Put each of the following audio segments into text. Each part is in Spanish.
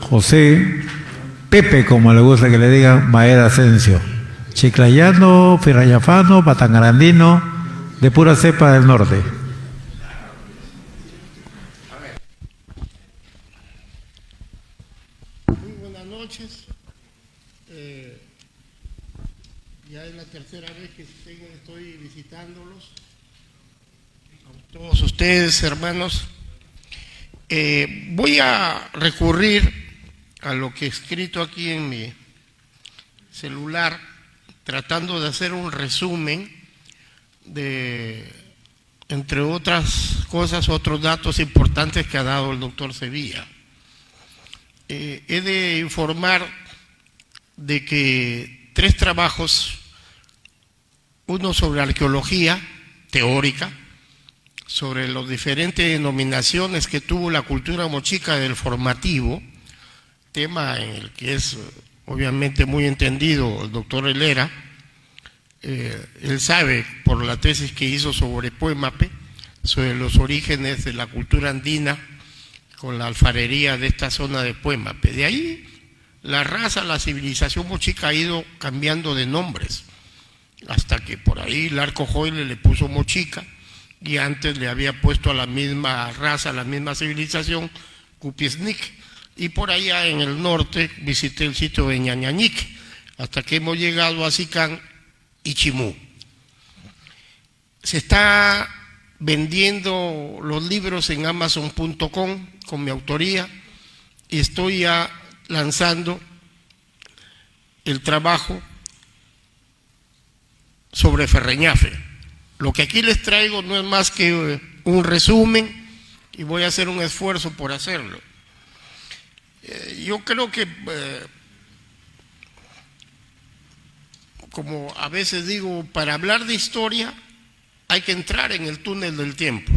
José, Pepe, como le gusta que le digan, Maeda Asensio, chiclayano, firrayafano, patangarandino, de pura cepa del norte. Muy buenas noches. Ya es la tercera vez que estoy visitándolos. A todos ustedes, hermanos. Voy a recurrir a lo que he escrito aquí en mi celular, tratando de hacer un resumen de, entre otras cosas, otros datos importantes que ha dado el doctor Sevilla. He de informar de que 3 trabajos, uno sobre arqueología teórica, sobre las diferentes denominaciones que tuvo la cultura mochica del formativo, tema en el que es obviamente muy entendido el doctor Helera. Él sabe por la tesis que hizo sobre Puémape, sobre los orígenes de la cultura andina con la alfarería de esta zona de Puémape. De ahí la raza, la civilización mochica ha ido cambiando de nombres, hasta que por ahí Larco Joyle le puso mochica, y antes le había puesto a la misma raza, a la misma civilización, Cupiesnik, y por allá en el norte visité el sitio de Ñañañique, hasta que hemos llegado a Sicán y Chimú. Se está vendiendo los libros en Amazon.com con mi autoría, y estoy ya lanzando el trabajo sobre Ferreñafe. Lo que aquí les traigo no es más que un resumen, y voy a hacer un esfuerzo por hacerlo. Yo creo que, como a veces digo, para hablar de historia hay que entrar en el túnel del tiempo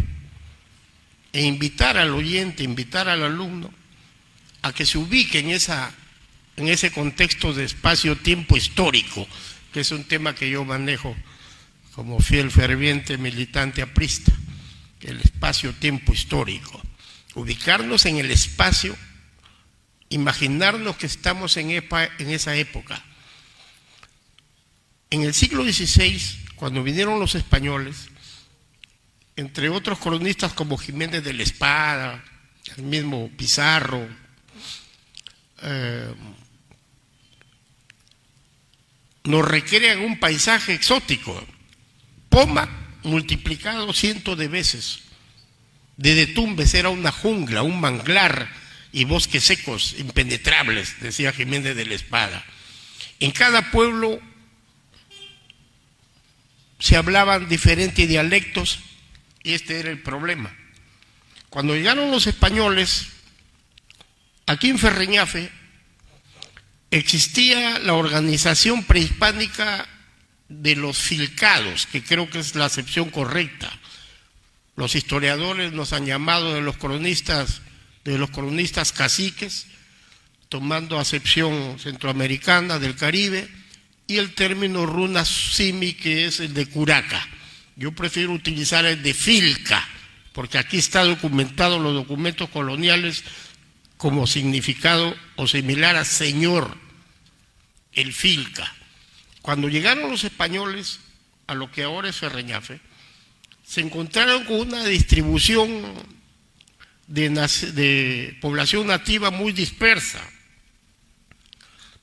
e invitar al oyente, invitar al alumno a que se ubique en ese contexto de espacio-tiempo histórico, que es un tema que yo manejo como fiel ferviente militante aprista, el espacio-tiempo histórico. Ubicarnos en el espacio, imaginarnos que estamos en esa época. En el siglo XVI, cuando vinieron los españoles, entre otros cronistas como Jiménez de la Espada, el mismo Pizarro, nos recrean un paisaje exótico. Poma multiplicado cientos de veces. Desde Tumbes era una jungla, un manglar y bosques secos, impenetrables, decía Jiménez de la Espada. En cada pueblo se hablaban diferentes dialectos, y este era el problema. Cuando llegaron los españoles, aquí en Ferreñafe existía la organización prehispánica de los filcados, que creo que es la acepción correcta. Los historiadores nos han llamado de los cronistas caciques, tomando acepción centroamericana del Caribe, y el término runa simi, que es el de curaca. Yo prefiero utilizar el de filca, porque aquí está documentado en los documentos coloniales como significado o similar a señor, el filca. Cuando llegaron los españoles a lo que ahora es Ferreñafe, se encontraron con una distribución de población nativa muy dispersa.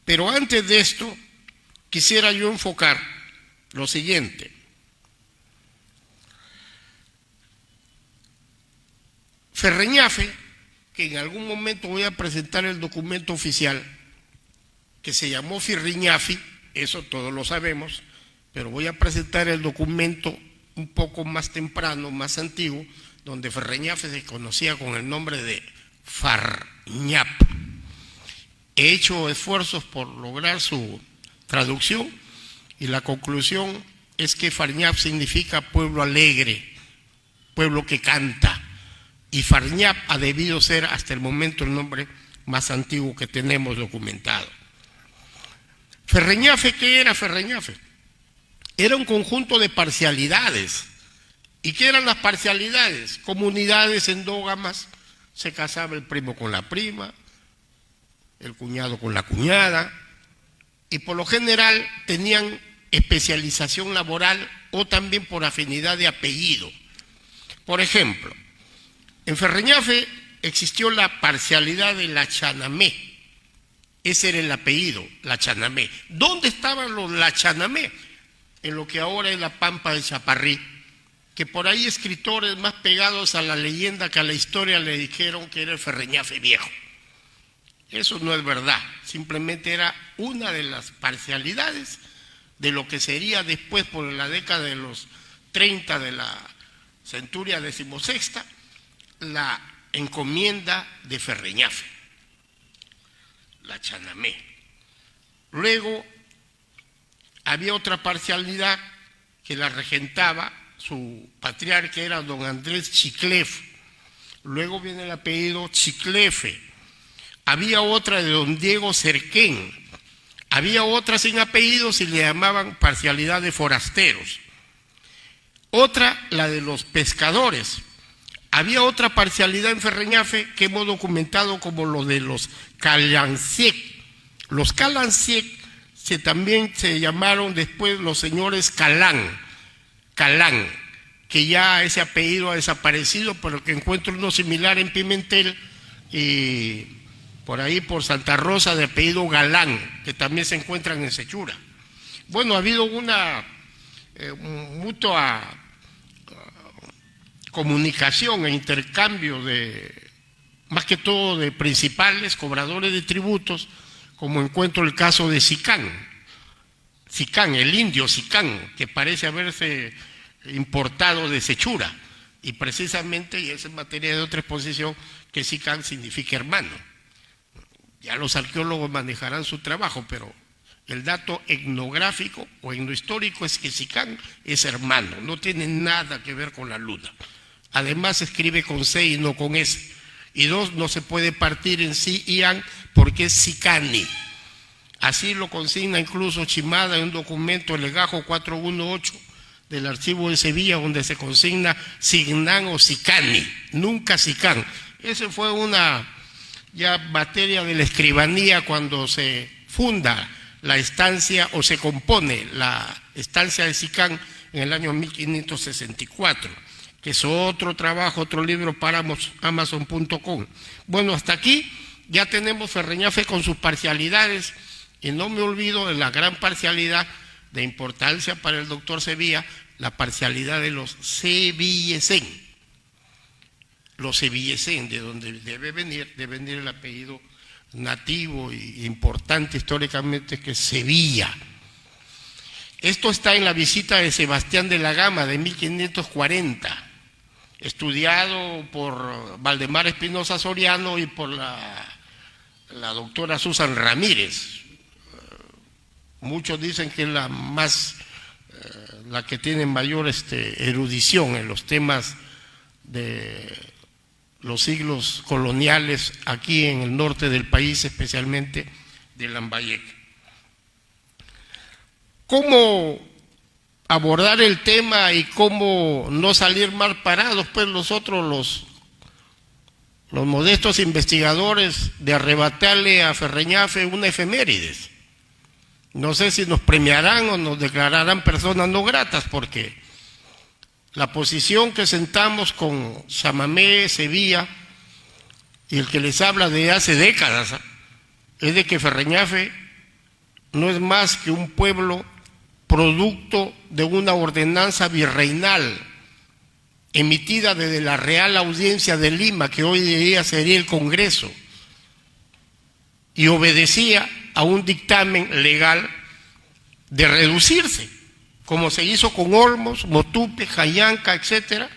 Pero antes de esto, quisiera yo enfocar lo siguiente. Ferreñafe, que en algún momento voy a presentar el documento oficial, que se llamó Firriñafi, eso todos lo sabemos, pero voy a presentar el documento un poco más temprano, más antiguo, donde Ferreñafe se conocía con el nombre de Farñap. He hecho esfuerzos por lograr su traducción, y la conclusión es que Farñap significa pueblo alegre, pueblo que canta, y Farñap ha debido ser hasta el momento el nombre más antiguo que tenemos documentado. Ferreñafe, ¿qué era Ferreñafe? Era un conjunto de parcialidades. ¿Y qué eran las parcialidades? Comunidades endógamas, se casaba el primo con la prima, el cuñado con la cuñada, y por lo general tenían especialización laboral o también por afinidad de apellido. Por ejemplo, en Ferreñafe existió la parcialidad de la Chanamé. Ese era el apellido, la Chanamé. ¿Dónde estaban los la Chanamé? En lo que ahora es la Pampa de Chaparrí, que por ahí escritores más pegados a la leyenda que a la historia le dijeron que era el Ferreñafe viejo. Eso no es verdad, simplemente era una de las parcialidades de lo que sería después, por la década de los 30 de la centuria XVI, la encomienda de Ferreñafe, la Chanamé. Luego había otra parcialidad que la regentaba su patriarca, era don Andrés Chiclef. Luego viene el apellido Chiclefe. Había otra de don Diego Cerquén. Había otra sin apellidos y le llamaban parcialidad de forasteros. Otra, la de los pescadores. Había otra parcialidad en Ferreñafe que hemos documentado como lo de los Calanciec. Los Calanciec también se llamaron después los señores Calán, que ya ese apellido ha desaparecido, pero que encuentro uno similar en Pimentel y por ahí por Santa Rosa de apellido Galán, que también se encuentran en Sechura. Bueno, ha habido una mutua comunicación e intercambio de, más que todo de principales cobradores de tributos, como encuentro el caso de Sicán, el indio Sicán, que parece haberse importado de Sechura, y precisamente, y es en materia de otra exposición, que Sicán significa hermano. Ya los arqueólogos manejarán su trabajo, pero el dato etnográfico o etnohistórico es que Sicán es hermano, no tiene nada que ver con la luna. Además se escribe con C y no con S. Y dos, no se puede partir en sí y an porque es Sicani. Así lo consigna incluso Chimada en un documento, el legajo 418 del archivo de Sevilla, donde se consigna Signan o Sicani, nunca Sicán. Esa fue una ya materia de la escribanía cuando se funda la estancia o se compone la estancia de Sicán en el año 1564, que es otro trabajo, otro libro para Amazon.com. Bueno, hasta aquí ya tenemos Ferreñafe con sus parcialidades, y no me olvido de la gran parcialidad de importancia para el doctor Sevilla, la parcialidad de los Sevillesén. Los Sevillesén, de donde debe venir el apellido nativo e importante históricamente, que es Sevilla. Esto está en la visita de Sebastián de la Gama de 1540, estudiado por Valdemar Espinosa Soriano y por la doctora Susan Ramírez. Muchos dicen que es la la que tiene mayor erudición en los temas de los siglos coloniales aquí en el norte del país, especialmente de Lambayeque. ¿Cómo abordar el tema y cómo no salir mal parados, pues nosotros los modestos investigadores, de arrebatarle a Ferreñafe una efemérides? No sé si nos premiarán o nos declararán personas no gratas, porque la posición que sentamos con Chamamé, Sevilla, y el que les habla de hace décadas, es de que Ferreñafe no es más que un pueblo producto de una ordenanza virreinal emitida desde la Real Audiencia de Lima, que hoy día sería el Congreso, y obedecía a un dictamen legal de reducirse, como se hizo con Olmos, Motupe, Jayanca, etcétera,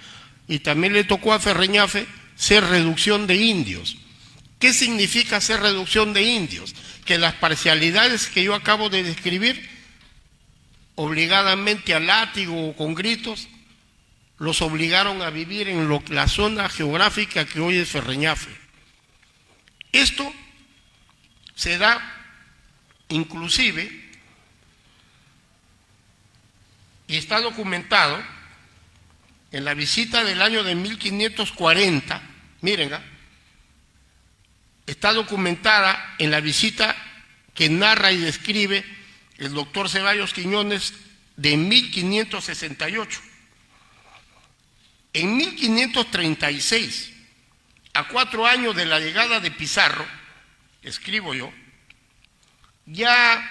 y también le tocó a Ferreñafe ser reducción de indios. ¿Qué significa ser reducción de indios? Que las parcialidades que yo acabo de describir, obligadamente a látigo o con gritos, los obligaron a vivir en la zona geográfica que hoy es Ferreñafe. Esto se da inclusive, y está documentado, en la visita del año de 1540, miren, está documentada en la visita que narra y describe el doctor Ceballos Quiñones de 1568. En 1536, a 4 años de la llegada de Pizarro, escribo yo, ya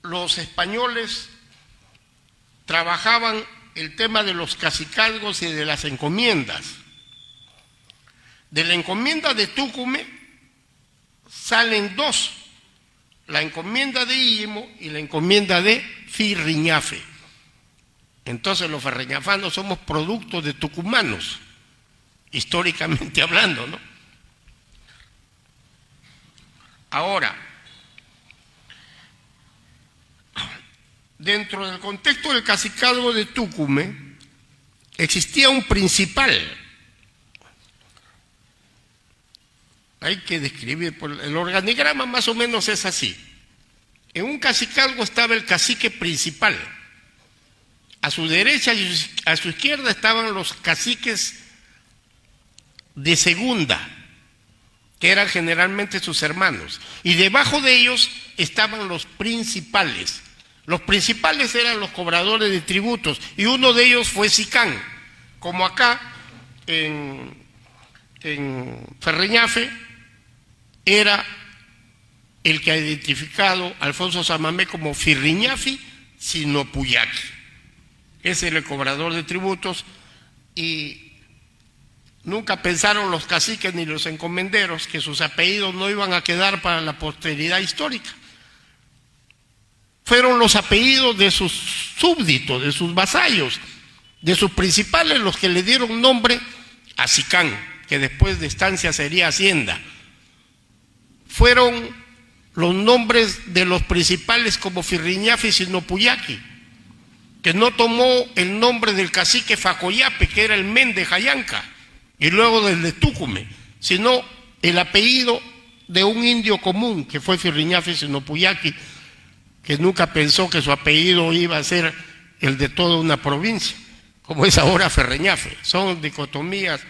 los españoles trabajaban el tema de los cacicazgos y de las encomiendas. De la encomienda de Túcume salen 2, la encomienda de Illimo y la encomienda de Firriñafe. Entonces los ferreñafanos somos productos de tucumanos, históricamente hablando, ¿no? Ahora, dentro del contexto del cacicazgo de Túcume, existía un principal. Hay que describir, el organigrama más o menos es así. En un cacicazgo estaba el cacique principal. A su derecha y a su izquierda estaban los caciques de segunda, que eran generalmente sus hermanos. Y debajo de ellos estaban los principales. Los principales eran los cobradores de tributos, y uno de ellos fue Sicán. Como acá, en Ferreñafe, era el que ha identificado Alfonso Samamé como Firriñafi Sinopuyaqui. Ese era el cobrador de tributos, y nunca pensaron los caciques ni los encomenderos que sus apellidos no iban a quedar para la posteridad histórica. Fueron los apellidos de sus súbditos, de sus vasallos, de sus principales, los que le dieron nombre a Sicán, que después de estancia sería hacienda. Fueron los nombres de los principales como Firriñafi Sinopuyaqui, que no tomó el nombre del cacique Facoyape, que era el men de Jayanca, y luego del de Túcume, sino el apellido de un indio común, que fue Firriñafi Sinopuyaqui, que nunca pensó que su apellido iba a ser el de toda una provincia, como es ahora Ferreñafe. Son dicotomías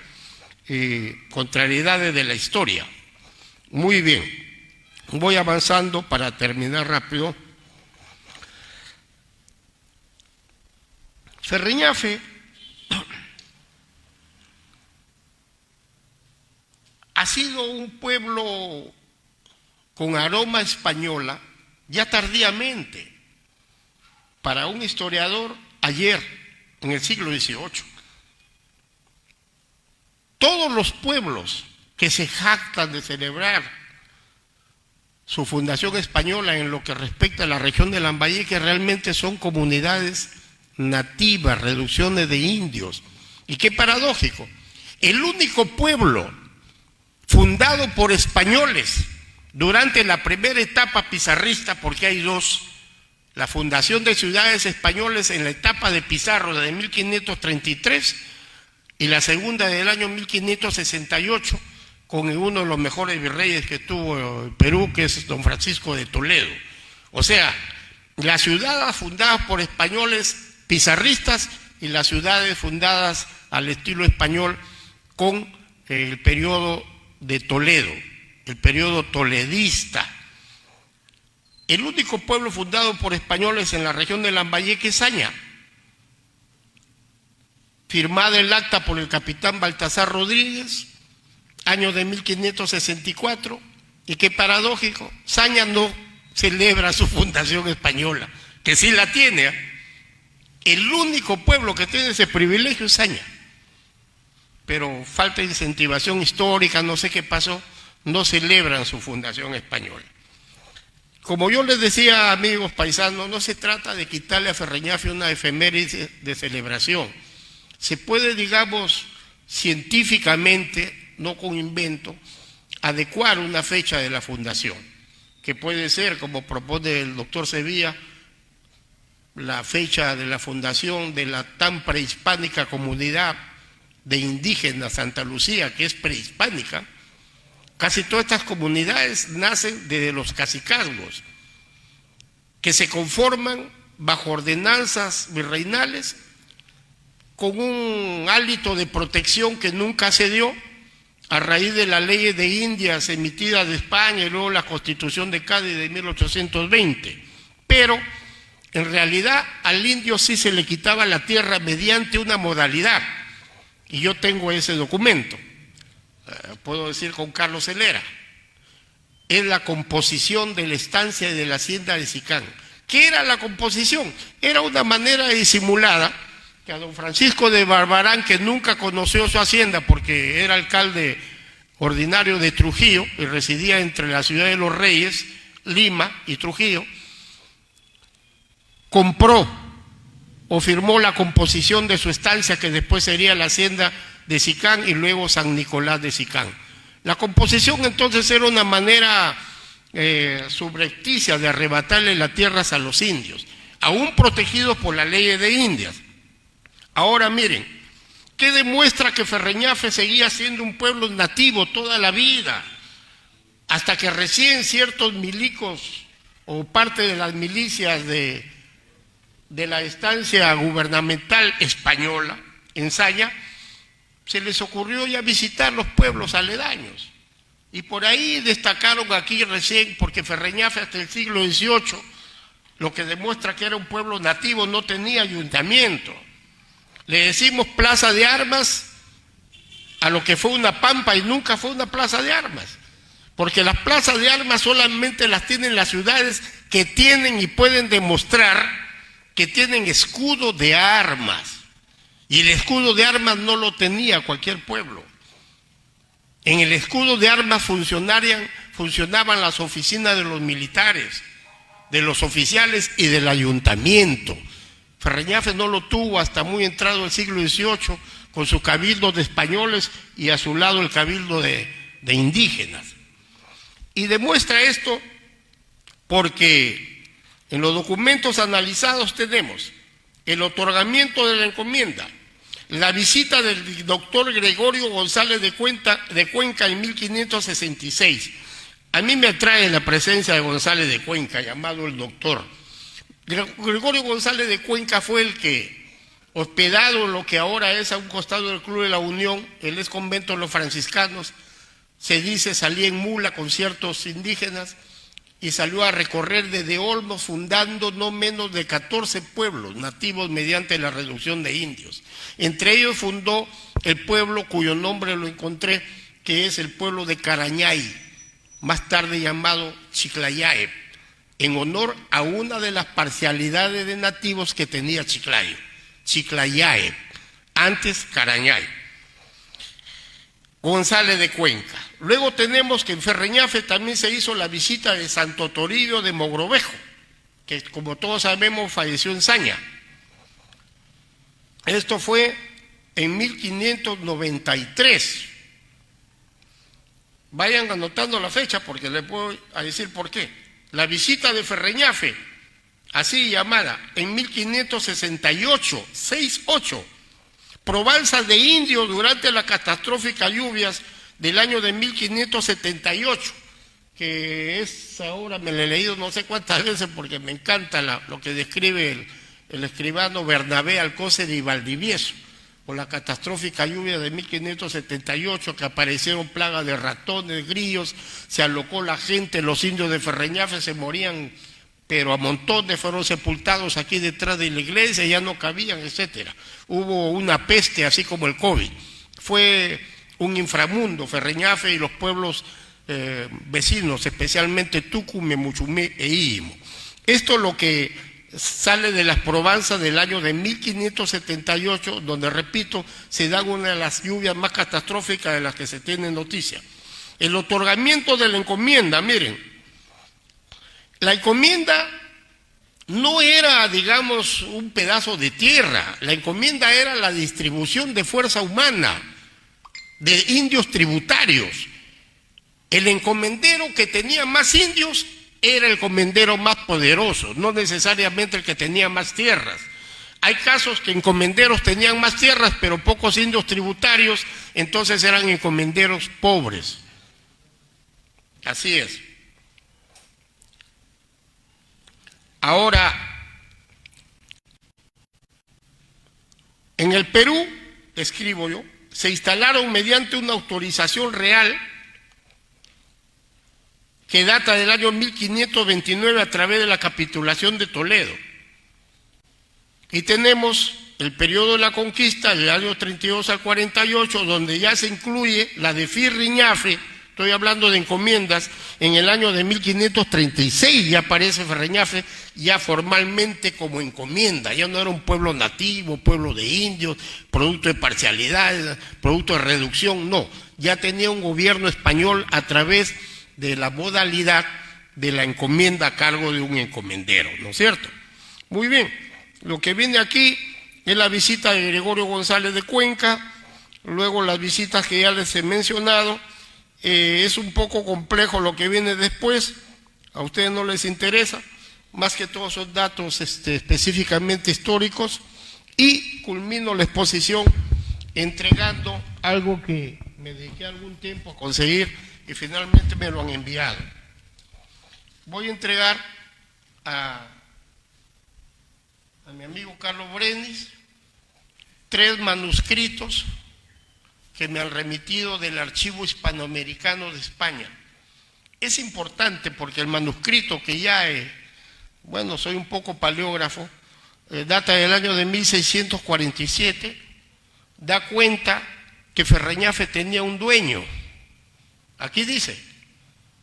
y contrariedades de la historia. Muy bien, voy avanzando para terminar rápido. Ferreñafe ha sido un pueblo con aroma española ya tardíamente, para un historiador ayer, en el siglo XVIII. Todos los pueblos que se jactan de celebrar su fundación española en lo que respecta a la región de Lambayeque realmente son comunidades nativas, reducciones de indios. Y qué paradójico, el único pueblo fundado por españoles durante la primera etapa pizarrista, porque hay 2, la fundación de ciudades españoles en la etapa de Pizarro de 1533 y la segunda del año 1568, con uno de los mejores virreyes que tuvo el Perú, que es don Francisco de Toledo. O sea, las ciudades fundadas por españoles pizarristas y las ciudades fundadas al estilo español con el periodo de Toledo, el periodo toledista. El único pueblo fundado por españoles en la región de Lambayeque es Saña, firmada el acta por el capitán Baltasar Rodríguez, año de 1564, y qué paradójico, Saña no celebra su fundación española, que sí la tiene, ¿eh? El único pueblo que tiene ese privilegio es Saña, pero falta incentivación histórica, no sé qué pasó, no celebran su fundación española. Como yo les decía, amigos paisanos, no se trata de quitarle a Ferreñafe una efeméride de celebración. Se puede, digamos, científicamente, no con invento, adecuar una fecha de la fundación, que puede ser, como propone el doctor Sevilla, la fecha de la fundación de la tan prehispánica comunidad de indígenas Santa Lucía, que es prehispánica. Casi todas estas comunidades nacen desde los cacicazgos, que se conforman bajo ordenanzas virreinales con un hálito de protección que nunca se dio a raíz de las leyes de Indias emitidas de España y luego la Constitución de Cádiz de 1820. Pero en realidad al indio sí se le quitaba la tierra mediante una modalidad, y yo tengo ese documento, puedo decir con Carlos Helera, es la composición de la estancia y de la hacienda de Sicán. ¿Qué era la composición? Era una manera disimulada que a don Francisco de Barbarán, que nunca conoció su hacienda porque era alcalde ordinario de Trujillo y residía entre la ciudad de los Reyes, Lima y Trujillo, compró o firmó la composición de su estancia, que después sería la hacienda de Sicán y luego San Nicolás de Sicán. La composición entonces era una manera subrepticia de arrebatarle las tierras a los indios, aún protegidos por la ley de Indias. Ahora miren, ¿qué demuestra que Ferreñafe seguía siendo un pueblo nativo toda la vida? Hasta que recién ciertos milicos o parte de las milicias de la estancia gubernamental española en Saya, se les ocurrió ya visitar los pueblos aledaños. Y por ahí destacaron aquí recién, porque Ferreñafe hasta el siglo XVIII, lo que demuestra que era un pueblo nativo, no tenía ayuntamiento. Le decimos plaza de armas a lo que fue una pampa y nunca fue una plaza de armas, porque las plazas de armas solamente las tienen las ciudades que tienen y pueden demostrar que tienen escudo de armas, y el escudo de armas no lo tenía cualquier pueblo. En el escudo de armas funcionaban las oficinas de los militares, de los oficiales y del ayuntamiento. Ferreñafe no lo tuvo hasta muy entrado el siglo XVIII, con su cabildo de españoles y a su lado el cabildo de indígenas. Y demuestra esto porque en los documentos analizados tenemos el otorgamiento de la encomienda, la visita del doctor Gregorio González de Cuenca en 1566. A mí me atrae la presencia de González de Cuenca, llamado el doctor. Gregorio González de Cuenca fue el que, hospedado en lo que ahora es a un costado del Club de la Unión, el ex convento de los franciscanos, se dice salía en mula con ciertos indígenas y salió a recorrer desde Olmos, fundando no menos de 14 pueblos nativos mediante la reducción de indios. Entre ellos fundó el pueblo cuyo nombre lo encontré, que es el pueblo de Carañay, más tarde llamado Chiclayaep, en honor a una de las parcialidades de nativos que tenía Chiclayo, Chiclayaep, antes Carañay. González de Cuenca. Luego tenemos que en Ferreñafe también se hizo la visita de Santo Toribio de Mogrovejo, que como todos sabemos falleció en Saña. Esto fue en 1593. Vayan anotando la fecha porque les puedo decir por qué. La visita de Ferreñafe, así llamada, en 1568, 68, probanzas de indios durante las catastróficas lluvias del año de 1578, que es ahora, me lo he leído no sé cuántas veces porque me encanta lo que describe el escribano Bernabé Alcócer y Valdivieso, por la catastrófica lluvia de 1578, que aparecieron plagas de ratones, grillos, se alocó la gente, los indios de Ferreñafe se morían, pero a montones fueron sepultados aquí detrás de la iglesia, ya no cabían, etcétera. Hubo una peste, así como el COVID. Fue un inframundo, Ferreñafe y los pueblos vecinos, especialmente Tucumé, Muchumé e Íimo. Esto es lo que sale de las probanzas del año de 1578, donde, repito, se da una de las lluvias más catastróficas de las que se tiene noticia. El otorgamiento de la encomienda, miren, la encomienda no era, digamos, un pedazo de tierra, la encomienda era la distribución de fuerza humana, de indios tributarios. El encomendero que tenía más indios era el encomendero más poderoso, no necesariamente el que tenía más tierras. Hay casos que encomenderos tenían más tierras, pero pocos indios tributarios, entonces eran encomenderos pobres. Así es. Ahora, en el Perú, escribo yo, se instalaron mediante una autorización real que data del año 1529 a través de la capitulación de Toledo. Y tenemos el periodo de la conquista del año 32 al 48, donde ya se incluye la de Firriñafe, estoy hablando de encomiendas, en el año de 1536 ya aparece Ferreñafe ya formalmente como encomienda, ya no era un pueblo nativo, pueblo de indios, producto de parcialidad, producto de reducción, no, ya tenía un gobierno español a través de la modalidad de la encomienda a cargo de un encomendero, ¿no es cierto? Muy bien, lo que viene aquí es la visita de Gregorio González de Cuenca, luego las visitas que ya les he mencionado. Es un poco complejo lo que viene después, a ustedes no les interesa, más que todos son datos específicamente históricos, y culmino la exposición entregando algo que me dediqué algún tiempo a conseguir y finalmente me lo han enviado. Voy a entregar a mi amigo Carlos Brenis 3 manuscritos que me han remitido del Archivo Hispanoamericano de España. Es importante porque el manuscrito que ya bueno, soy un poco paleógrafo, data del año de 1647, da cuenta que Ferreñafe tenía un dueño. Aquí dice,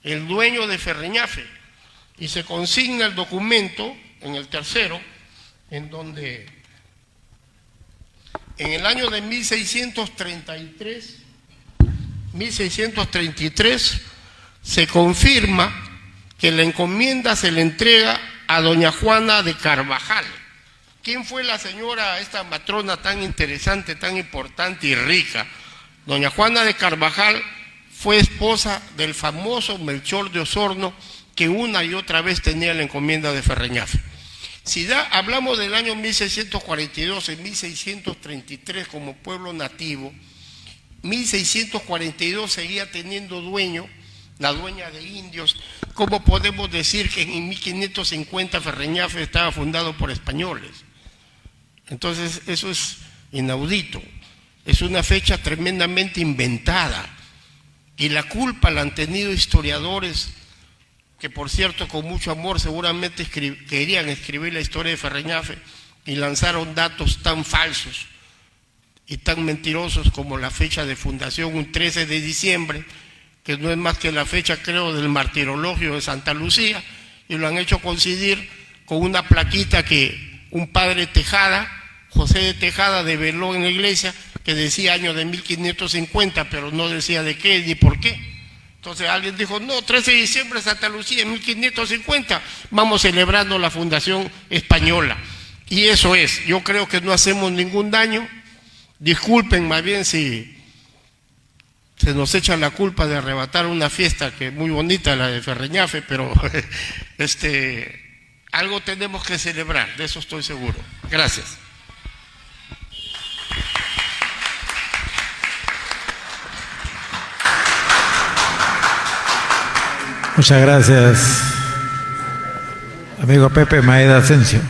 el dueño de Ferreñafe, y se consigna el documento en el tercero, en donde en el año de 1633 se confirma que la encomienda se le entrega a doña Juana de Carvajal. ¿Quién fue la señora, esta matrona tan interesante, tan importante y rica? Doña Juana de Carvajal fue esposa del famoso Melchor de Osorno, que una y otra vez tenía la encomienda de Ferreñafe. Si hablamos del año 1642 y 1633 como pueblo nativo, 1642 seguía teniendo dueño, la dueña de indios. ¿Cómo podemos decir que en 1550 Ferreñafe estaba fundado por españoles? Entonces eso es inaudito, es una fecha tremendamente inventada, y la culpa la han tenido historiadores que, por cierto, con mucho amor seguramente querían escribir la historia de Ferreñafe y lanzaron datos tan falsos y tan mentirosos como la fecha de fundación, un 13 de diciembre, que no es más que la fecha, creo, del martirologio de Santa Lucía, y lo han hecho coincidir con una plaquita que un padre Tejada, José de Tejada, develó en la iglesia, que decía año de 1550, pero no decía de qué ni por qué. Entonces alguien dijo, no, 13 de diciembre Santa Lucía, en 1550, vamos celebrando la fundación española. Y eso es, yo creo que no hacemos ningún daño. Disculpen más bien si se nos echa la culpa de arrebatar una fiesta que es muy bonita, la de Ferreñafe, pero algo tenemos que celebrar, de eso estoy seguro. Gracias. Muchas gracias, amigo Pepe Maeda Asensio.